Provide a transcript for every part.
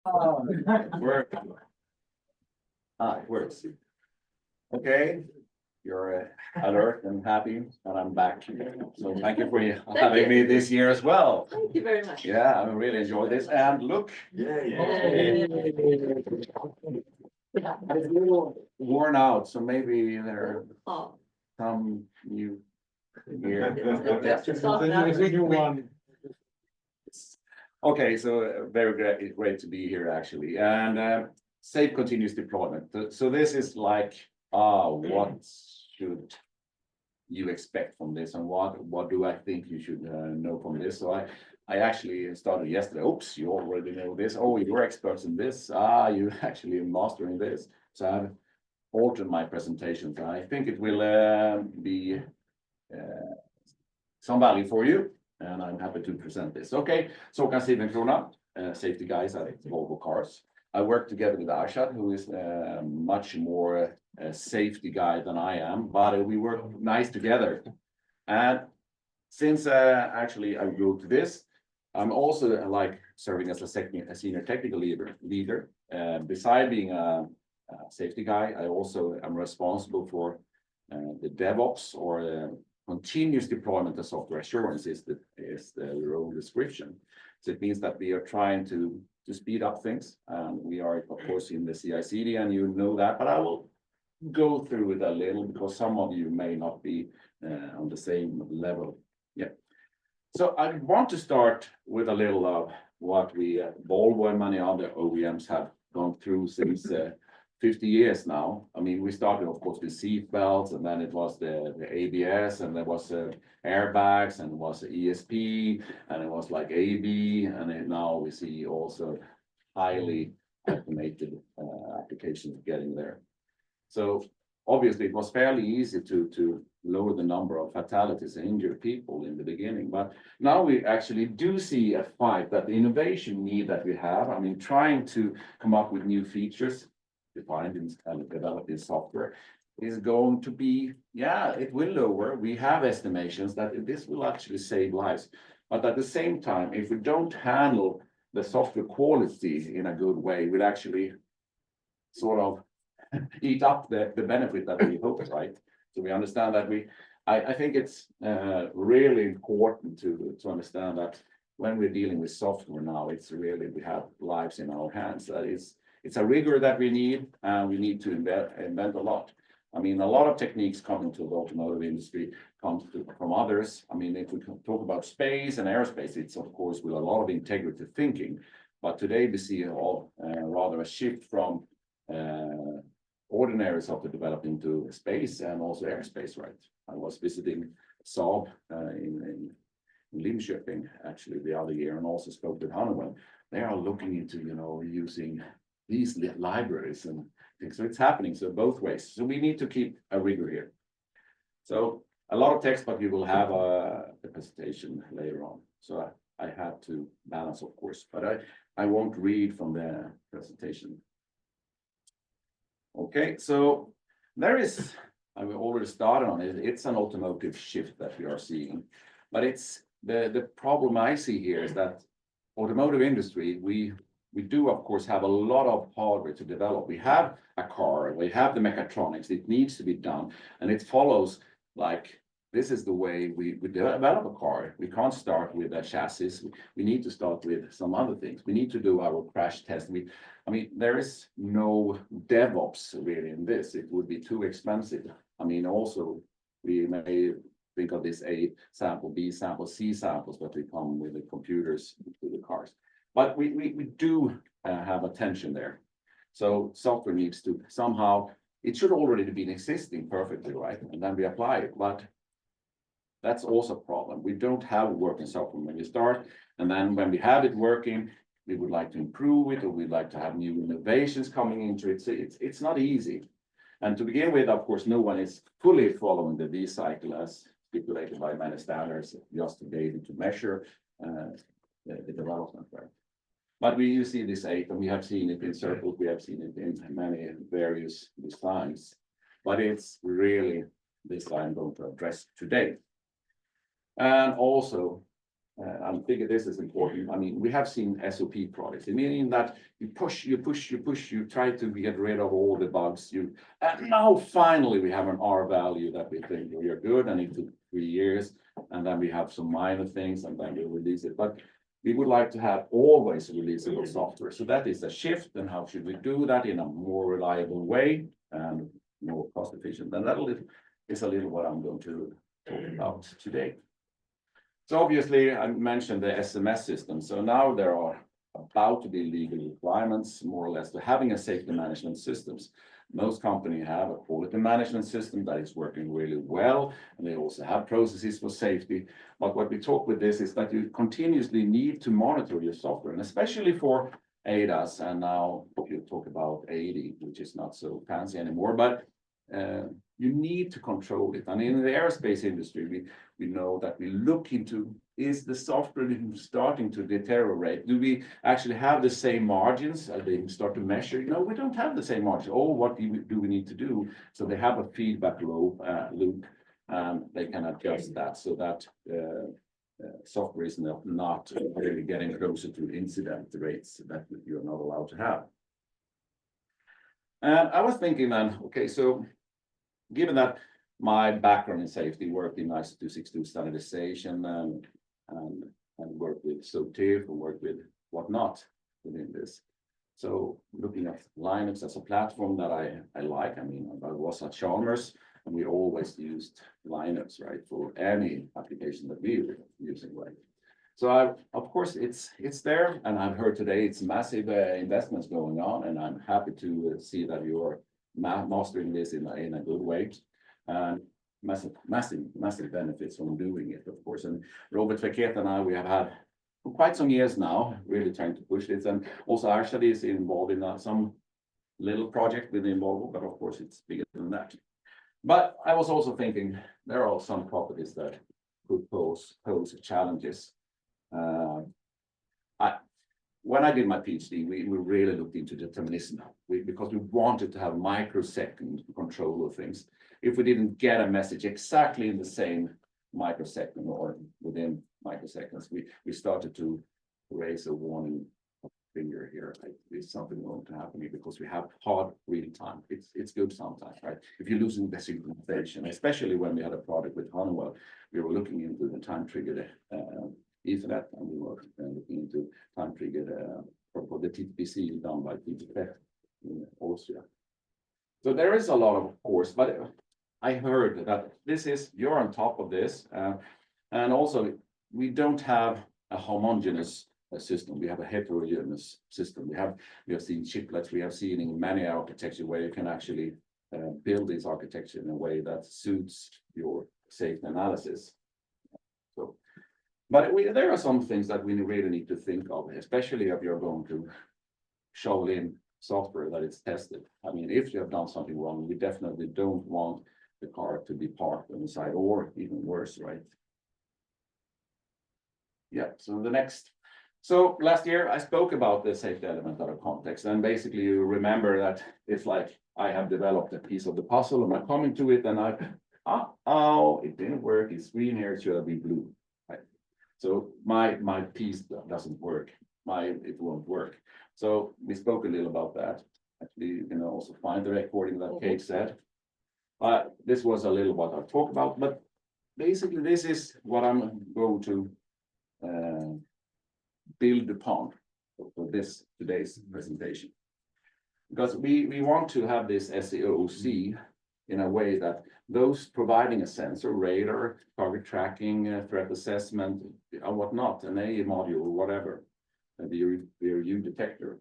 Work. It works. Okay, you're alert and happy, and I'm back. So thank you for having me this year as well. Thank you very much. Yeah, I really enjoyed this. And look, it's a little worn out, so maybe there are Oh, some new here. Let's just start now. Okay, so very great to be here actually, and safe continuous deployment. So this is like, what should you expect from this, and what do I think you should know from this? So I actually started yesterday. Oops, you already know this. Oh, you're experts in this. You actually mastering this. So I've altered my presentations. I think it will be some value for you, and I'm happy to present this. Okay, so Håkan Sivencrona, safety guys at Volvo Cars. I work together with Arshad, who is much more safety guy than I am, but we work nice together. And since actually I wrote this, I'm also like serving as a senior technical leader. Beside being a safety guy, I also am responsible for the DevOps, or continuous deployment of software assurance is the role description. So it means that we are trying to speed up things. We are, of course, in the CI/CD, and you know that, but I will go through it a little because some of you may not be on the same level. Yeah. So I want to start with a little of what we Volvo and many other OEMs have gone through since 50 years now. I mean, we started, of course, with seat belts, and then it was the ABS, and there was airbags, and it was ESP, and it was like AB, and then now we see also highly automated applications getting there. So obviously, it was fairly easy to lower the number of fatalities and injured people in the beginning, but now we actually do see a fight that the innovation need that we have. I mean, trying to come up with new features defined and developed in software is going to be, yeah, it will lower. We have estimations that this will actually save lives. But at the same time, if we don't handle the software quality in a good way, we'll actually sort of eat up the benefit that we hope, right? So we understand that I think it's really important to understand that when we're dealing with software now, it's really, we have lives in our hands. That is, it's a rigor that we need, and we need to invent a lot. I mean, a lot of techniques coming to the automotive industry comes from others. I mean, if we can talk about space and aerospace, it's of course with a lot of integrative thinking. But today we see rather a shift from ordinary software developed into space and also airspace, right? I was visiting Saab in Linköping actually the other year, and also spoke with Honeywell. They are looking into, using these libraries and things. So it's happening, so both ways. So we need to keep a rigor here. So a lot of text, but you will have a presentation later on. So I have to balance, of course, but I won't read from the presentation. Okay, so there is, I will already started on it. It's an automotive shift that we are seeing, but it's the problem I see here is that automotive industry, we do of course have a lot of hardware to develop. We have a car, we have the mechatronics, it needs to be done, and it follows like this is the way we develop a car. We can't start with a chassis. We need to start with some other things. We need to do our crash test. I mean, there is no DevOps really in this. It would be too expensive. I mean, also we may think of this A sample, B sample, C samples that we come with the computers to the cars. But we do have a tension there. So software needs to somehow, it should already be existing perfectly, right? And then we apply it, but that's also a problem. We don't have working software when we start, and then when we have it working, we would like to improve it, or we'd like to have new innovations coming into it. So it's not easy. And to begin with, of course, no one is fully following the V cycle as stipulated by many standards, just to be able to measure the development, right? But we see this 8, and we have seen it in circles, we have seen it in many various designs, but it's really this I'm going to address today. And also, I think this is important. I mean, we have seen SOP products, meaning that you push, you try to get rid of all the bugs. And now finally we have an R value that we think we are good, and it took 3 years, and then we have some minor things, and then we release it. But we would like to have always releasable software. So that is a shift, and how should we do that in a more reliable way and more cost efficient? And that is a little what I'm going to talk about today. So obviously, I mentioned the SMS system. So now there are about to be legal requirements, more or less, to having a safety management systems. Most companies have a quality management system that is working really well, and they also have processes for safety. But what we talk with this is that you continuously need to monitor your software, and especially for ADAS, and now you talk about AD, which is not so fancy anymore, but you need to control it. And in the aerospace industry, we know that we look into, is the software starting to deteriorate? Do we actually have the same margins? They start to measure, no, we don't have the same margins. Oh, what do we need to do? So they have a feedback loop, and they can adjust that so that software is not really getting closer to incident rates that you're not allowed to have. And I was thinking then, okay, so given that my background in safety, worked in ISO 262 standardization and work with SOTIF and work with whatnot within this. So looking at Linux as a platform that I like, I mean, I was at Chalmers and we always used Linux, right, for any application that we were using, right? So of course, it's there, and I've heard today it's massive investments going on, and I'm happy to see that you are mastering this in a good way. And massive benefits from doing it, of course. And Robert Verkeet and I, we have had for quite some years now, really trying to push this. And also Arshad is involved in some little project within Volvo, but of course it's bigger than that. But I was also thinking there are some properties that could pose challenges. When I did my PhD, we really looked into determinism because we wanted to have microsecond control of things. If we didn't get a message exactly in the same microsecond or within microseconds, we started to raise a warning finger here. Is something going to happen here? Because we have hard real time. It's good sometimes, right? If you're losing the synchronization, especially when we had a product with Honeywell, we were looking into the time triggered Ethernet, and we were looking into time triggered for the TPC done by TPF in Austria. So there is a lot of course, but I heard that you're on top of this, and also we don't have a homogeneous system. We have a heterogeneous system. We have seen chiplets. We have seen in many architecture where you can actually build this architecture in a way that suits your safety analysis. So, but there are some things that we really need to think of, especially if you're going to show in software that it's tested. I mean, if you have done something wrong, we definitely don't want the car to be parked on the side, or even worse, right? Yeah, so the next. So last year I spoke about the safety element out of context, and basically you remember that it's like I have developed a piece of the puzzle and I'm coming to it and oh, it didn't work, it's green here, it should be blue, right? So my piece doesn't work, it won't work. So we spoke a little about that. Actually, you can also find the recording that Kate said. This was a little what I talked about, but basically this is what I'm going to build upon for today's presentation. Because we want to have this SEOC in a way that those providing a sensor, radar, target tracking, threat assessment, and whatnot, an A module or whatever, a VRU detector.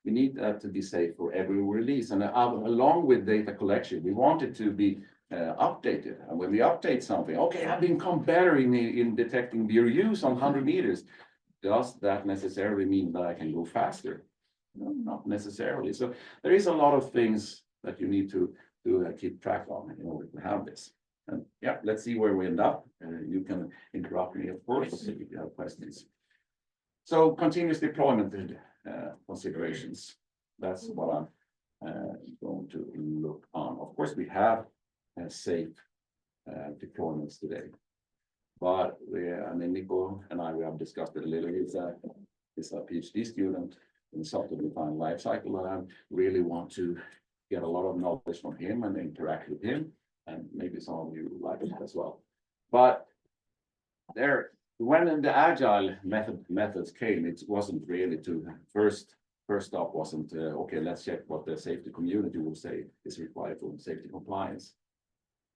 We need that to be safe for every release. And along with data collection, we want it to be updated. And when we update something, okay, I've become better in detecting VRUs on 100 meters. Does that necessarily mean that I can go faster? No, not necessarily. So there is a lot of things that you need to keep track on in order to have this. And yeah, let's see where we end up. You can interrupt me, of course, if you have questions. So continuous deployment considerations. That's what I'm going to look on. Of course, we have safe deployments today. But I mean, Nico and we have discussed it a little. He's a PhD student in software-defined life cycle, and I really want to get a lot of knowledge from him and interact with him, and maybe some of you like it as well. But when the agile methods came, it wasn't really to first stop wasn't okay. Let's check what the safety community will say is required for safety compliance,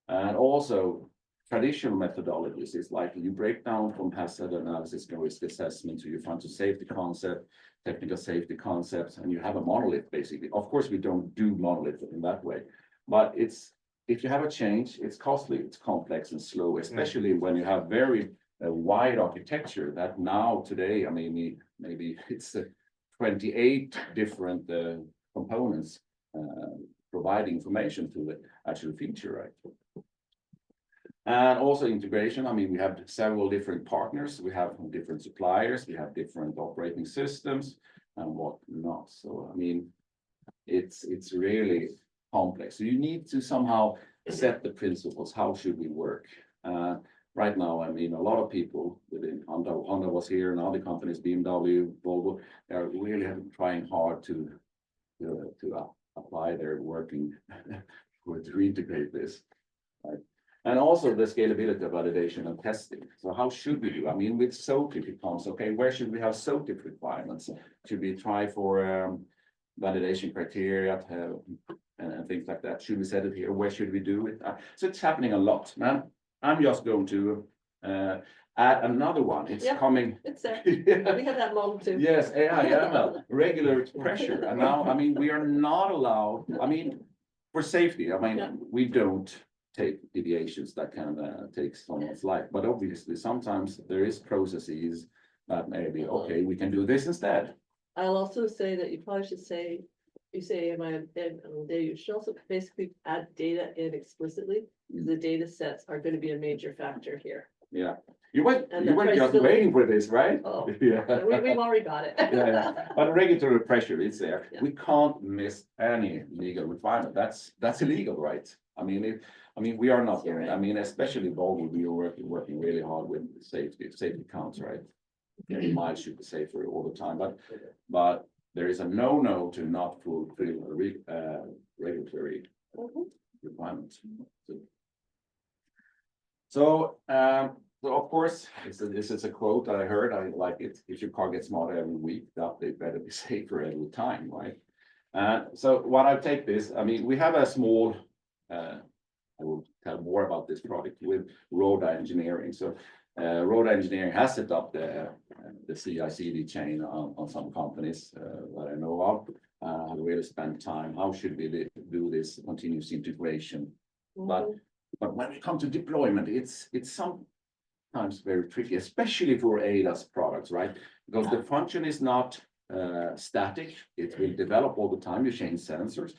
and also traditional methodologies is like you break down from hazard analysis and risk assessment to you find to safety concept, technical safety concepts, and you have a monolith basically. Of course, we don't do monolith in that way, but if you have a change, it's costly, it's complex and slow, especially when you have very wide architecture that now today, I mean, maybe it's 28 different components providing information to the actual feature, right? And also integration. I mean, we have several different partners, we have different suppliers, we have different operating systems and whatnot. So, I mean, it's really complex. So you need to somehow set the principles. How should we work? Right now, I mean, a lot of people within Honda was here and other companies, BMW, Volvo, they're really trying hard to apply their working to integrate this, right? And also the scalability of validation and testing. So how should we do? I mean, with SOTIF it comes, okay, where should we have SOTIF requirements? Should we try for validation criteria and things like that? Should we set it here? Where should we do it? So it's happening a lot, man. I'm just going to add another one. It's coming. It's there. We have that long too. Yes, AI, ML, regular pressure. And now, I mean, we are not allowed, I mean, for safety, I mean, we don't take deviations that can take someone's life. But obviously, sometimes there is processes that maybe, okay, we can do this instead. I'll also say that you probably should say, you should also basically add data in explicitly. The data sets are going to be a major factor here. Yeah, you were just waiting for this, right? Oh, yeah. We've already got it. yeah. But regulatory pressure is there. Yeah. We can't miss any legal requirement. That's illegal, right? I mean, we are not doing. I mean, especially Volvo, we are working really hard with safety counts, right? Okay, miles should be safer all the time, but there is a no to not fulfill regulatory requirements. So of course, this is a quote I heard. I like it. If your car gets smarter every week, the update better be safer every time, right? So what I take this, I mean, we have a small. I will tell more about this project with Roda Engineering. So Roda Engineering has set up the CI/CD chain on some companies that I know of. Have really spent time. How should we do this continuous integration? But when it comes to deployment, it's sometimes very tricky, especially for ADAS products, right? Because the function is not static. It will develop all the time. You change sensors.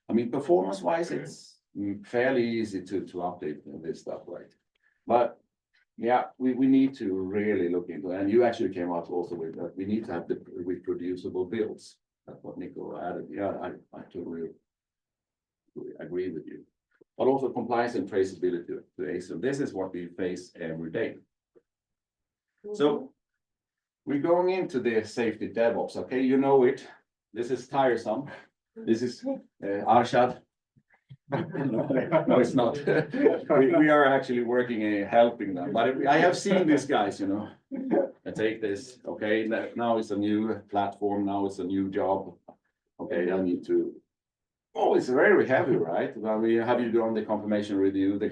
I mean, performance-wise, it's fairly easy to update this stuff, right? But yeah, we need to really look into it. And you actually came out also with that. We need to have the reproducible builds. That's what Nico added. Yeah, I totally agree with you. But also compliance and traceability to ASIL. This is what we face every day. So we're going into the safety DevOps. Okay, you know it. This is tiresome. This is Arshad. No, it's not. we are actually working helping them. But I have seen these guys, you know. I take this. Okay, now it's a new platform. Now it's a new job. Okay, I need to. Oh, it's very heavy, right? Well, we have you done the confirmation review, the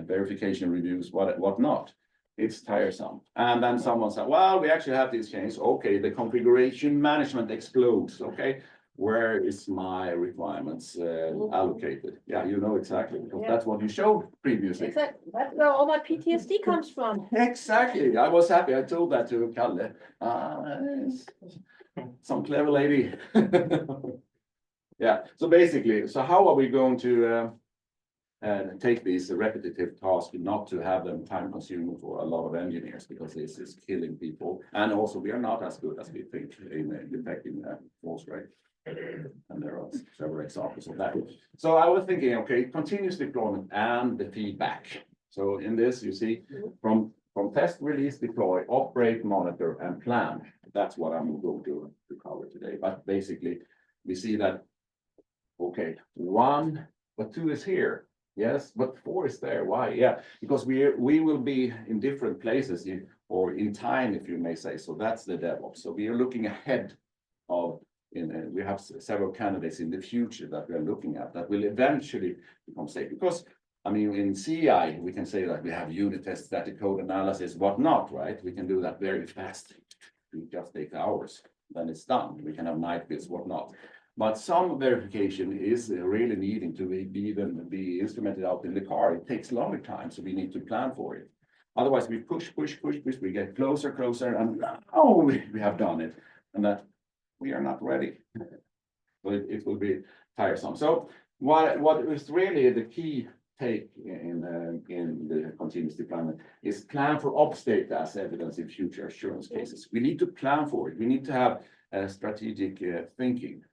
verification reviews, whatnot. It's tiresome. And then someone said, well, we actually have these changes. Okay, the configuration management explodes. Okay, where is my requirements allocated? Yeah, you know exactly, because that's what you showed previously. Exactly. That's where all my PTSD comes from. Exactly. I was happy. I told that to Kalle. Some clever lady. Yeah, so basically, so how are we going to take these repetitive tasks, not to have them time consuming for a lot of engineers, because this is killing people. And also we are not as good as we think in detecting false rate. And there are several examples of that. So I was thinking, okay, continuous deployment and the feedback. So in this, you see, from test, release, deploy, operate, monitor, and plan. That's what I'm going to cover today. But basically, we see that, okay, 1, but 2 is here. Yes, but 4 is there. Why? Yeah, because we will be in different places or in time, if you may say. So that's the DevOps. So we are looking ahead of, we have several candidates in the future that we are looking at that will eventually become safe. Because I mean, in CI, we can say that we have unit tests, static code analysis, whatnot, right? We can do that very fast. It just takes hours, then it's done. We can have night bits, whatnot. But some verification is really needing to be instrumented out in the car. It takes longer time, so we need to plan for it. Otherwise, we push, we get closer, and oh, we have done it. And that we are not ready. So it will be tiresome. So what is really the key take in the continuous deployment is plan for ops data as evidence in future assurance cases. We need to plan for it. We need to have strategic thinking.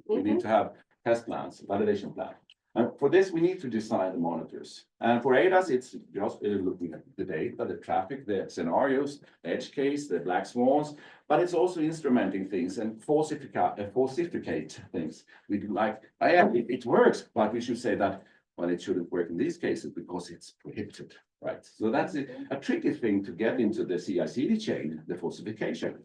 We need to have test plans, validation plan. And for this, we need to design the monitors. And for ADAS, it's just looking at the data, the traffic, the scenarios, the edge case, the black swans, but it's also instrumenting things and falsificate things. We do like, it works, but we should say that, well, it shouldn't work in these cases because it's prohibited, right? So that's a tricky thing to get into the CI/CD chain, the falsification.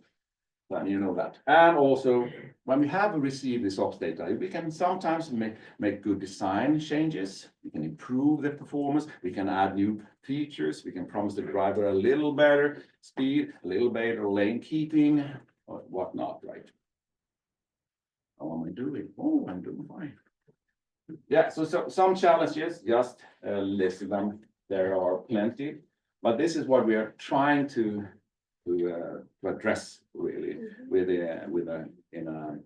And you know that. And also, when we have received this ops data, we can sometimes make good design changes. We can improve the performance. We can add new features. We can promise the driver a little better speed, a little better lane keeping, or whatnot, right? How am I doing? Oh, I'm doing fine. Yeah, so some challenges, just list them. There are plenty, but this is what we are trying to address really in a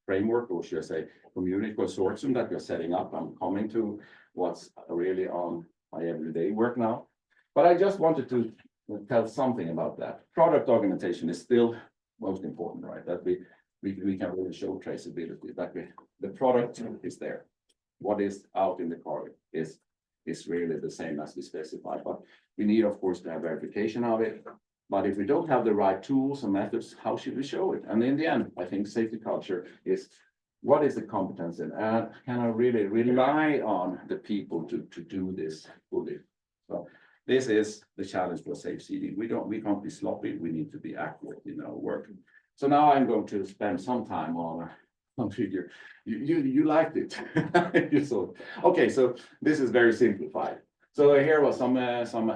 framework, or should I say community consortium that we're setting up. I'm coming to what's really on my everyday work now, but I just wanted to tell something about that. Product organization is still most important, right? That we can really show traceability, that the product is there. What is out in the car is really the same as we specify, but we need, of course, to have verification of it. But if we don't have the right tools and methods, how should we show it? And in the end, I think safety culture is what is the competence and can I really rely on the people to do this fully? So this is the challenge for Safe CD. We can't be sloppy. We need to be accurate in our work. So now I'm going to spend some time on figure. You liked it. You saw it. Okay, so this is very simplified. So here was some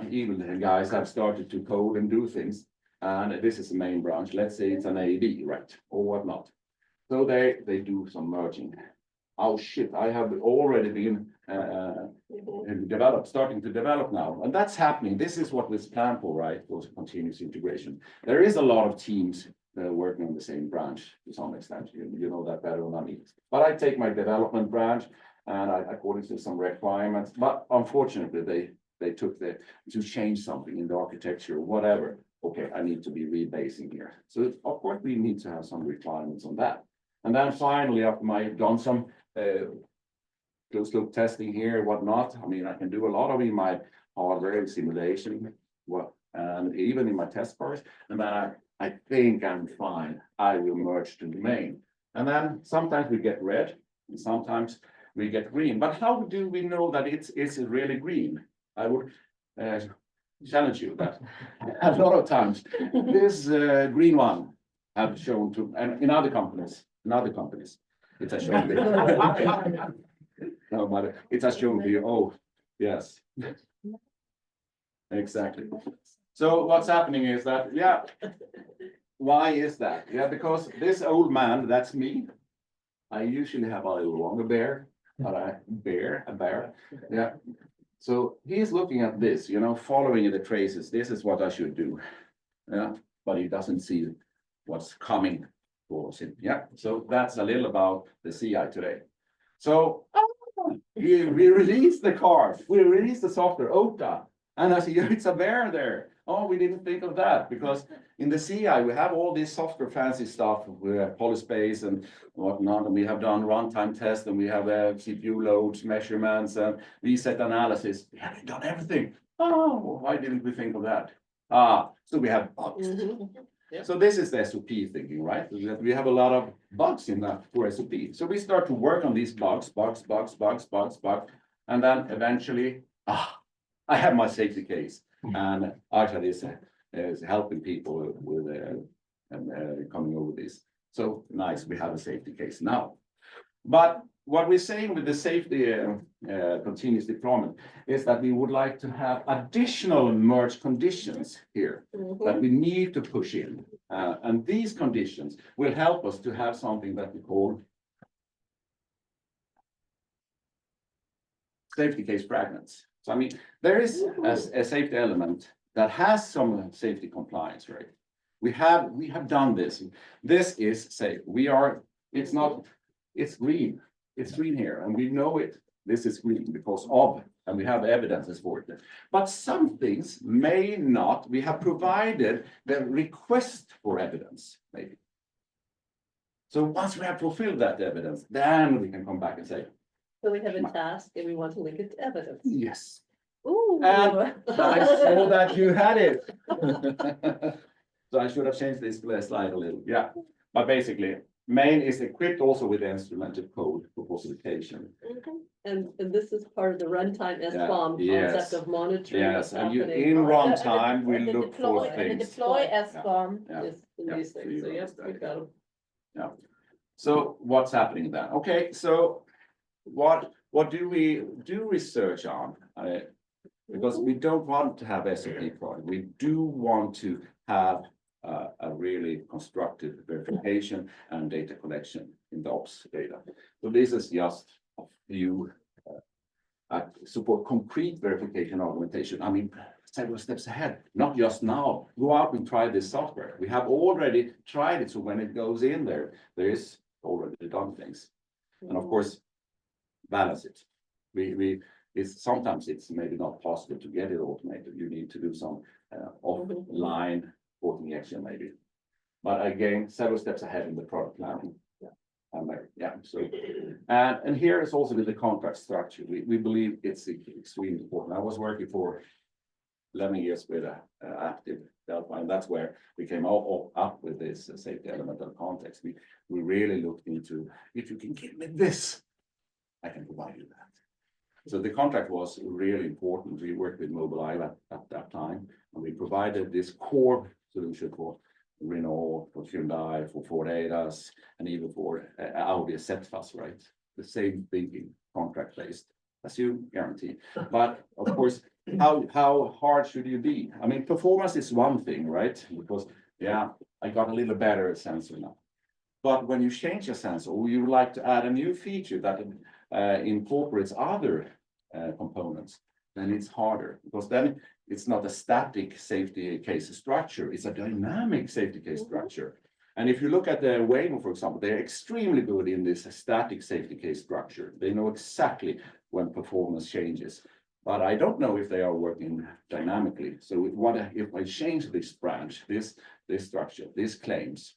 evil guys have started to code and do things, and this is the main branch. Let's say it's an AD, right, or whatnot. So they do some merging. Oh shit! I have already been starting to develop now, and that's happening. This is what was planned for, right? Was continuous integration. There is a lot of teams working on the same branch to some extent. You know that better than me. But I take my development branch, and according to some requirements, but unfortunately they took to change something in the architecture or whatever. Okay, I need to be rebasing here. So of course we need to have some requirements on that. And then finally, after I've done some closed loop testing here, whatnot. I mean, I can do a lot of in my hardware simulation, and even in my test cars. And then I think I'm fine. I will merge to the main. And then sometimes we get red, and sometimes we get green. But how do we know that it's really green? I would challenge you that a lot of times this green one have shown to, and in other companies, it has shown me. No, but it has shown to you. Oh, yes, exactly. So what's happening is that, yeah, why is that? Yeah, because this old man, that's me. I usually have a little longer bear, but a bear. Yeah. So he's looking at this, following the traces. This is what I should do. Yeah, but he doesn't see what's coming towards him. Yeah. So that's a little about the CI today. So we released the car, we released the software, OTA, and I see it's a bear there. Oh, we didn't think of that, because in the CI we have all this software fancy stuff. We have polyspace and whatnot, and we have done runtime tests, and we have CPU loads, measurements, and reset analysis. We haven't done everything. Oh, why didn't we think of that? So we have bugs. Mhm. So this is the SOP thinking, right? That we have a lot of bugs in that for SOP. So we start to work on these bugs, and then eventually, I have my safety case, and Arshad is helping people with coming over this. So nice, we have a safety case now. But what we're saying with the safety continuous deployment is that we would like to have additional merge conditions here that we need to push in. And these conditions will help us to have something that we call safety case fragments. So I mean, there is a safety element that has some safety compliance, right? We have done this. This is safe. It's green. It's green here, and we know it. This is green because of, and we have evidences for it. But some things may not. We have provided the request for evidence, maybe. So once we have fulfilled that evidence, then we can come back and say, So we have a task and we want to link it to evidence. yes. Ooh. And I saw that you had it. So I should have changed this slide a little. Yeah, but basically, main is equipped also with the instrumented code for facilitation. Mhm. And this is part of the runtime SBOM yes. concept of monitoring. Yes, what's and you happening. in And the- runtime we and the look deploy- for And the things. deploy as from. Yeah. Yes, in Yeah, these so things, you so yes, understand. we got them. Yeah. So what's happening then? Okay, so what do we do research on? Because we don't want to have SOP product. We do want to have a really constructive verification and data collection in the ops data. So this is just a few support concrete verification augmentation. I mean, several steps ahead, not just now. Go out and try this software. We have already tried it. So when it goes in there is already done things. And of course, balance it. Sometimes it's maybe not possible to get it automated. You need to do some offline reporting action maybe. But again, several steps ahead in the product planning. So and here is also with the contract structure. We believe it's extremely important. I was working for 11 years with active Delphi, and that's where we came up with this safety element of context. We really looked into, if you can give me this, I can provide you that. So the contract was really important. We worked with Mobileye at that time, and we provided this core solution for Renault, for Hyundai, for Ford ADAS, and even for Audi Setfas, right? The same thinking, contract based, as you guarantee. But of course, how hard should you be? I mean, performance is one thing, right? Because I got a little better sensor now. But when you change a sensor, or you like to add a new feature that incorporates other components, then it's harder, because then it's not a static safety case structure, it's a dynamic safety case structure. And if you look at the Waymo, for example, they're extremely good in this static safety case structure. They know exactly when performance changes. But I don't know if they are working dynamically. So if I change this branch, this structure, these claims,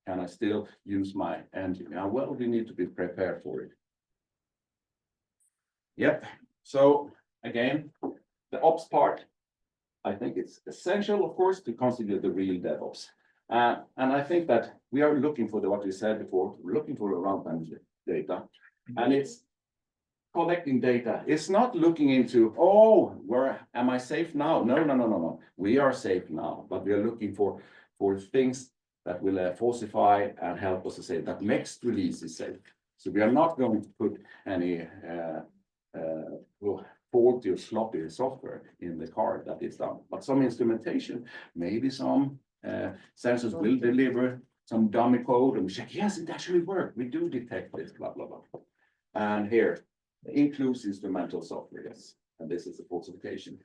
can I still use my engine? Now, well, we need to be prepared for it. Yep. So again, the ops part, I think it's essential, of course, to consider the real DevOps. And I think that we are looking for what we said before, we're looking for a runtime data, and it's collecting data. It's not looking into, where am I safe now? No. We are safe now, but we are looking for things that will falsify and help us to say that next release is safe. So we are not going to put any faulty or sloppy software in the car that is done, but some instrumentation, maybe some sensors will deliver some dummy code and we check, yes, it actually worked. We do detect this, blah, blah, blah. And here includes instrumental software, yes. And this is a falsification.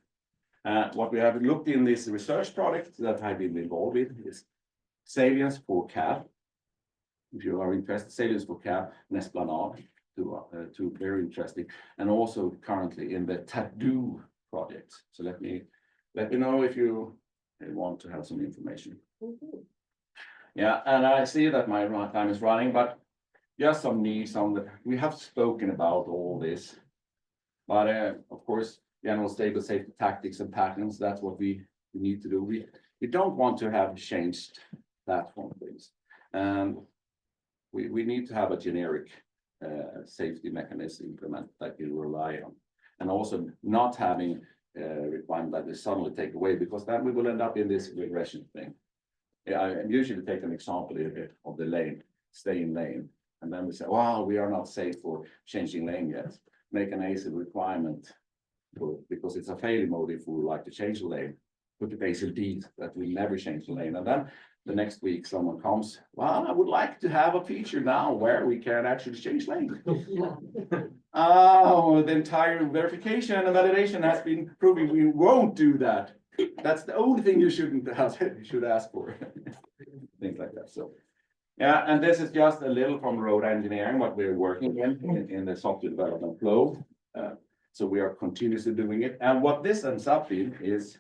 What we have looked in this research project that I've been involved with is salience for cab. If you are interested, salience for cab and Esplanade, two very interesting, and also currently in the Tattoo project. So let me know if you want to have some information. Yeah, and I see that my time is running, but just some needs on that. We have spoken about all this, but of course, general stable safety tactics and patterns. That's what we need to do. We don't want to have changed platform things. And we need to have a generic safety mechanism implement that you rely on. And also not having requirement that they suddenly take away, because then we will end up in this regression thing. Yeah, I usually take an example here of the lane, stay in lane. And then we say, wow, we are not safe for changing lane yet. Make an ASIL requirement because it's a failure mode if we would like to change the lane. Put the ASIL D that we never change the lane. And then the next week someone comes, well, I would like to have a feature now where we can actually change lane. Oh, the entire verification and validation has been proving we won't do that. That's the only thing you shouldn't have, you should ask for. Things like that. So, yeah, and this is just a little from road engineering, what we're working in the software development flow. So we are continuously doing it. And what this ends up in is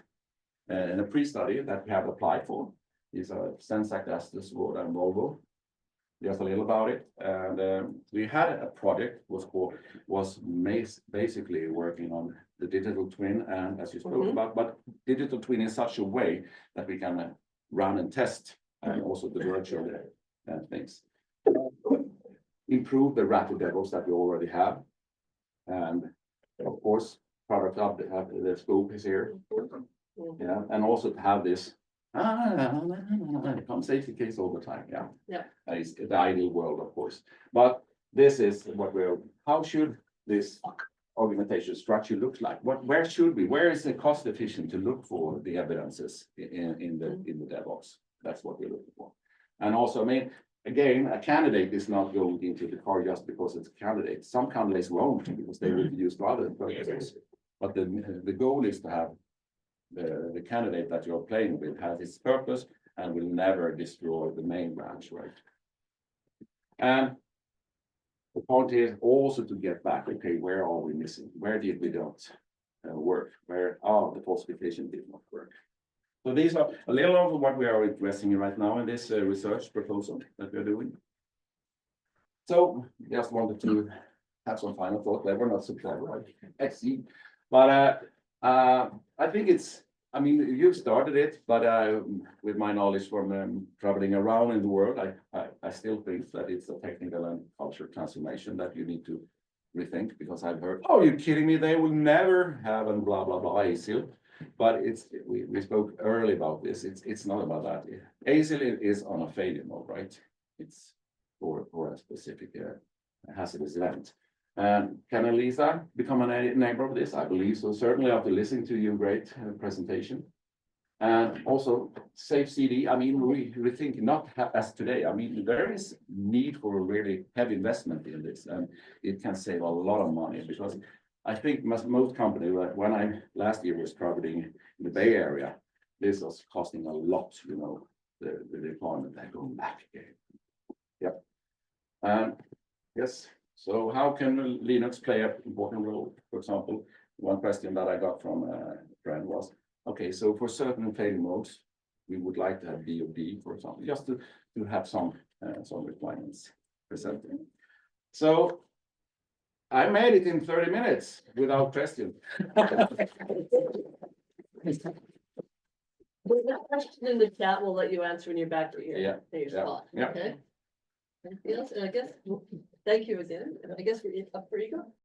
in a pre-study that we have applied for. These are Sensact, Estes, Road, and Volvo. Just a little about it. And we had a project was basically working on the digital twin, and as you spoke about, but digital twin in such a way that we can run and test, and also the virtual things. Improve the rapid levels that we already have, and of course, product update, the scope is here. Yeah, and also to have this come safety case all the time. Yeah. It's the ideal world, of course. But this is what how should this organization structure look like? Where should we? Where is it cost efficient to look for the evidences in the DevOps? That's what we're looking for. And also, I mean, again, a candidate is not going into the car just because it's a candidate. Some candidates won't because they will be used for other purposes. But the goal is to have the candidate that you're playing with has its purpose and will never destroy the main branch, right? And the point is also to get back, okay, where are we missing? Where did we don't work? Where, the falsification did not work. So these are a little of what we are addressing right now in this research proposal that we're doing. So just wanted to have some final thought. They were not so clever, right? I see. But I think I mean, you started it, but with my knowledge from traveling around in the world, I still think that it's a technical and cultural transformation that you need to rethink, because I've heard, oh, you're kidding me, they will never have and blah, blah, blah, ASIL. But we spoke early about this. It's not about that. ASIL is on a failure mode, right? It's for a specific hazardous event. Can ELISA become an enabler of this? I believe so. Certainly after listening to your great presentation. And also safe CD. I mean, we think not as today. I mean, there is need for a really heavy investment in this, and it can save a lot of money, because I think most companies, when I last year was traveling in the Bay Area, this was costing a lot, you know, the deployment and going back again. Yep. Yes. So how can Linux play an important role? For example, one question that I got from a friend was, okay, so for certain failure modes, we would like to have BOD, for example, just to have some requirements presented. So I made it in 30 minutes without question. There's a question in the chat, we'll let you answer when you're back to your spot, yeah. okay? Anything else? And I guess, thank you again, and I guess we're up for Igor.